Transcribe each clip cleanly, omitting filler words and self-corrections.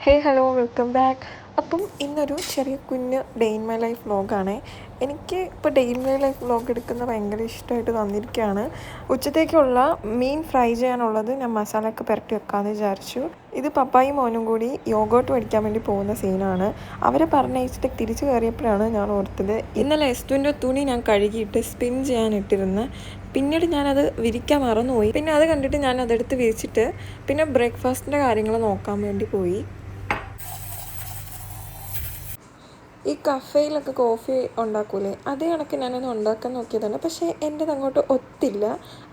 Hello welcome back. അപ്പം ഇന്നൊരു ചെറിയ കുഞ്ഞ് ഡേ ഇൻ മൈ ലൈഫ് വ്ളോഗാണ്. എനിക്ക് ഇപ്പോൾ day in my life vlog എടുക്കുന്നത് ഭയങ്കര ഇഷ്ടമായിട്ട് തന്നിരിക്കുകയാണ്. ഉച്ചത്തേക്കുള്ള മീൻ ഫ്രൈ ചെയ്യാനുള്ളത് ഞാൻ മസാലയൊക്കെ പുരട്ടി വെക്കാമെന്ന് വിചാരിച്ചു. ഇത് പപ്പായും മോനും കൂടി യോഗോട്ട് മേടിക്കാൻ വേണ്ടി പോകുന്ന സീനാണ്. അവരെ പറഞ്ഞയച്ചിട്ട് തിരിച്ചു കയറിയപ്പോഴാണ് ഞാൻ ഓർത്തത് ഇന്നലെ എസ്റ്റുവിൻ്റെ തുണി ഞാൻ കഴുകിയിട്ട് സ്പിൻ ചെയ്യാനിട്ടിരുന്നു. പിന്നീട് ഞാനത് വിരിക്കാൻ മറന്നുപോയി. പിന്നെ അത് കണ്ടിട്ട് ഞാൻ അതെടുത്ത് വിരിച്ചിട്ട് പിന്നെ ബ്രേക്ക്ഫാസ്റ്റിൻ്റെ കാര്യങ്ങൾ നോക്കാൻ വേണ്ടി പോയി. ഈ കഫേയിലൊക്കെ കോഫി ഉണ്ടാക്കൂലേ, അതേ കണക്ക് ഞാനൊന്ന് ഉണ്ടാക്കാൻ നോക്കിയതാണ്. പക്ഷേ എൻ്റെത് അങ്ങോട്ട് ഒത്തില്ല.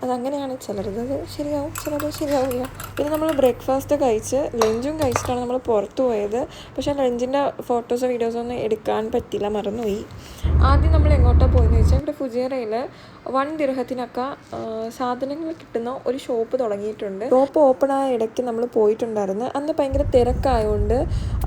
അതങ്ങനെയാണ്, ചിലരത് ശരിയാവും, ചിലത് ശരിയാവില്ല. പിന്നെ നമ്മൾ ബ്രേക്ക്ഫാസ്റ്റ് കഴിച്ച് ലഞ്ചും കഴിച്ചിട്ടാണ് നമ്മൾ പുറത്ത് പോയത്. പക്ഷേ ലഞ്ചിൻ്റെ ഫോട്ടോസോ വീഡിയോസോ ഒന്നും എടുക്കാൻ പറ്റില്ല, മറന്നുപോയി. ആദ്യം നമ്മൾ എങ്ങോട്ടാണ് പോയെന്ന് വെച്ചാൽ ഇവിടെ ഫുജേറയിൽ 1 ദിർഹത്തിനൊക്കെ സാധനങ്ങൾ കിട്ടുന്ന ഒരു ഷോപ്പ് തുടങ്ങിയിട്ടുണ്ട്. ഷോപ്പ് ഓപ്പൺ ആയ ഇടയ്ക്ക് നമ്മൾ പോയിട്ടുണ്ടായിരുന്നു. അന്ന് ഭയങ്കര തിരക്കായതുകൊണ്ട്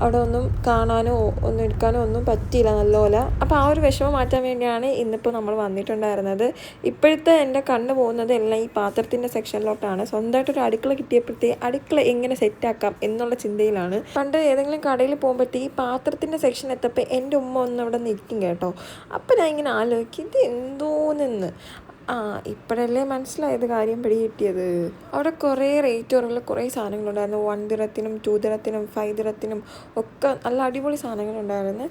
അവിടെ ഒന്നും കാണാനോ ഒന്നും എടുക്കാനോ ഒന്നും പറ്റിയില്ല നല്ലപോലെ. അപ്പോൾ ആ ഒരു വിഷമം മാറ്റാൻ വേണ്ടിയാണ് ഇന്നിപ്പോൾ നമ്മൾ വന്നിട്ടുണ്ടായിരുന്നത്. ഇപ്പോഴത്തെ എൻ്റെ കണ്ണ് പോകുന്നത് എല്ലാം ഈ പാത്രത്തിൻ്റെ സെക്ഷനിലോട്ടാണ്. സ്വന്തമായിട്ടൊരു അടുക്കള കിട്ടിയപ്പോഴത്തേ അടുക്കള എങ്ങനെ സെറ്റാക്കാം എന്നുള്ള ചിന്തയിലാണ്. പണ്ട് ഏതെങ്കിലും കടയിൽ പോകുമ്പോഴത്തേ ഈ പാത്രത്തിൻ്റെ സെക്ഷൻ എത്തപ്പോൾ എൻ്റെ ഉമ്മ ഒന്ന് അവിടെ നിൽക്കും കേട്ടോ. അപ്പം ഞാൻ ഇങ്ങനെ ആലോചിക്കും, ഇത് എന്തോന്നെന്ന്. ഇപ്പോഴല്ലേ മനസ്സിലായത്, കാര്യം പിടികിട്ടിയത്. അവിടെ കുറേ റേറ്റ് കുറവുള്ള കുറേ സാധനങ്ങളുണ്ടായിരുന്നു. 1 ദിറത്തിനും 2 ദിറത്തിനും 5 ദിറത്തിനും ഒക്കെ നല്ല അടിപൊളി സാധനങ്ങളുണ്ടായിരുന്നു.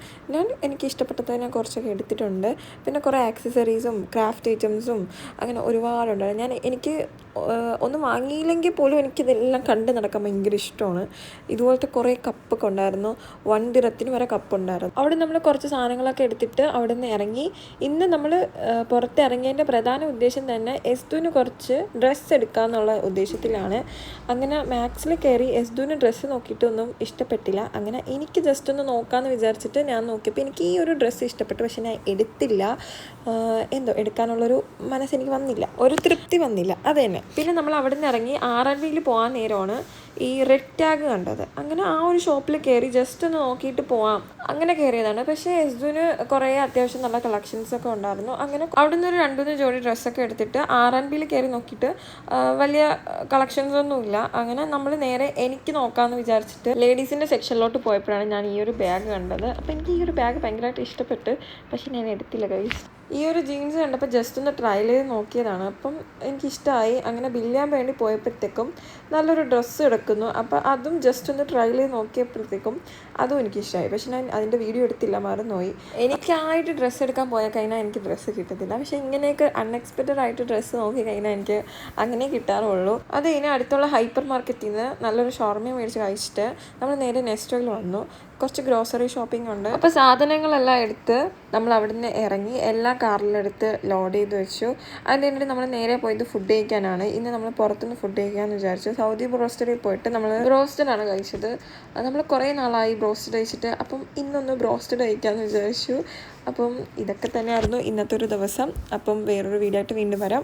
എനിക്ക് ഇഷ്ടപ്പെട്ടത് ഞാൻ കുറച്ചൊക്കെ എടുത്തിട്ടുണ്ട്. പിന്നെ കുറേ ആക്സസറീസും ക്രാഫ്റ്റ് ഐറ്റംസും അങ്ങനെ ഒരുപാടുണ്ടായിരുന്നു. എനിക്ക് ഒന്നും വാങ്ങിയില്ലെങ്കിൽ പോലും എനിക്കിതെല്ലാം കണ്ട് നടക്കാൻ ഭയങ്കര ഇഷ്ടമാണ്. ഇതുപോലത്തെ കുറേ കപ്പൊക്കെ ഉണ്ടായിരുന്നു. 1 ദിറത്തിന് വരെ കപ്പുണ്ടായിരുന്നു. അവിടെ നമ്മൾ കുറച്ച് സാധനങ്ങളൊക്കെ എടുത്തിട്ട് അവിടെ നിന്ന് ഇറങ്ങി. ഇന്ന് നമ്മൾ പുറത്തിറങ്ങിയതിൻ്റെ പ്രധാന ഉദ്ദേശം തന്നെ എസ്തുവിന് കുറച്ച് ഡ്രസ്സ് എടുക്കാമെന്നുള്ള ഉദ്ദേശത്തിലാണ്. അങ്ങനെ മാക്സിൽ കയറി എസ്തുവിന് ഡ്രസ്സ് നോക്കിയിട്ടൊന്നും ഇഷ്ടപ്പെട്ടില്ല. അങ്ങനെ എനിക്ക് ജസ്റ്റ് ഒന്ന് നോക്കാമെന്ന് വിചാരിച്ചിട്ട് ഞാൻ നോക്കിയപ്പോൾ എനിക്ക് ഈ ഒരു ഡ്രസ്സ് ഇഷ്ടപ്പെട്ടു. പക്ഷെ ഞാൻ എടുത്തില്ല. എന്തോ എടുക്കാനുള്ളൊരു മനസ്സെനിക്ക് വന്നില്ല, ഒരു തൃപ്തി വന്നില്ല, അത് തന്നെ. പിന്നെ നമ്മൾ അവിടെ നിന്ന് ഇറങ്ങി R&Bയിൽ പോകാൻ നേരമാണ് ഈ റെഡ് ടാഗ് കണ്ടത്. അങ്ങനെ ആ ഒരു ഷോപ്പിൽ കയറി ജസ്റ്റ് ഒന്ന് നോക്കിയിട്ട് പോവാം അങ്ങനെ കയറിയതാണ്. പക്ഷേ എസ്തുവിന് കുറേ അത്യാവശ്യം നല്ല കളക്ഷൻസൊക്കെ ഉണ്ടായിരുന്നു. അങ്ങനെ അവിടെ നിന്ന് ഒരു 2-3 ജോഡി ഡ്രസ്സൊക്കെ എടുത്തിട്ട് R&Bയിൽ കയറി നോക്കിയിട്ട് വലിയ കളക്ഷൻസ് ഒന്നുമില്ല. അങ്ങനെ നമ്മൾ നേരെ എനിക്ക് നോക്കാമെന്ന് വിചാരിച്ചിട്ട് ലേഡീസിൻ്റെ സെക്ഷനിലോട്ട് പോയപ്പോഴാണ് ഞാൻ ഈ ഒരു ബാഗ് കണ്ടത്. അപ്പോൾ എനിക്ക് ഈ ഒരു ബാഗ് ഭയങ്കരമായിട്ട് ഇഷ്ടപ്പെട്ട്. പക്ഷേ ഞാൻ എടുത്തില്ല ഗൈസ്. ഈ ഒരു ജീൻസ് കണ്ടപ്പോൾ ജസ്റ്റ് ഒന്ന് ട്രയൽ ചെയ്ത് നോക്കിയതാണ്. അപ്പം എനിക്കിഷ്ടമായി. അങ്ങനെ ബില്ല് ചെയ്യാൻ വേണ്ടി പോയപ്പോഴത്തേക്കും നല്ലൊരു ഡ്രസ്സ് കിടക്കുന്നു. അപ്പോൾ അതും ജസ്റ്റ് ഒന്ന് ട്രയൽ ചെയ്ത് നോക്കിയപ്പോഴത്തേക്കും അതും എനിക്കിഷ്ടമായി. പക്ഷെ ഞാൻ അതിൻ്റെ വീഡിയോ എടുത്തില്ല, മറന്നുപോയി. എനിക്കായിട്ട് ഡ്രസ്സ് എടുക്കാൻ പോയാൽ കഴിഞ്ഞാൽ എനിക്ക് ഡ്രസ്സ് കിട്ടത്തില്ല. പക്ഷേ ഇങ്ങനെയൊക്കെ അൺഎക്സ്പെക്റ്റഡ് ആയിട്ട് ഡ്രസ്സ് നോക്കി കഴിഞ്ഞാൽ എനിക്ക് അങ്ങനെ കിട്ടാറുള്ളൂ. അത് ഇനി അടുത്തുള്ള ഹൈപ്പർ മാർക്കറ്റിൽ നിന്ന് നല്ലൊരു ഷോർമ മേടിച്ച് കഴിച്ചിട്ട് നമ്മൾ നേരെ നെസ്റ്റോയിൽ വന്നു. കുറച്ച് ഗ്രോസറി ഷോപ്പിംഗ് ഉണ്ട്. അപ്പോൾ സാധനങ്ങളെല്ലാം എടുത്ത് നമ്മൾ അവിടെ നിന്ന് ഇറങ്ങി എല്ലാം കാറിലെടുത്ത് ലോഡ് ചെയ്ത് വെച്ചു. അതിന് വേണ്ടി നമ്മൾ നേരെ പോയത് ഫുഡ് കഴിക്കാനാണ്. ഇന്ന് നമ്മൾ പുറത്തുനിന്ന് ഫുഡ് കഴിക്കാമെന്ന് വിചാരിച്ചു. സൗദി ബ്രോസ്റ്റഡിൽ പോയിട്ട് നമ്മൾ ബ്രോസ്റ്റഡാണ് കഴിച്ചത്. നമ്മൾ കുറേ നാളായി ബ്രോസ്റ്റഡ് കഴിച്ചിട്ട്. അപ്പം ഇന്നൊന്ന് ബ്രോസ്റ്റഡ് കഴിക്കാമെന്ന് വിചാരിച്ചു. അപ്പം ഇതൊക്കെ തന്നെയായിരുന്നു ഇന്നത്തെ ഒരു ദിവസം. അപ്പം വേറൊരു വീഡിയോ ആയിട്ട് വീണ്ടും വരാം.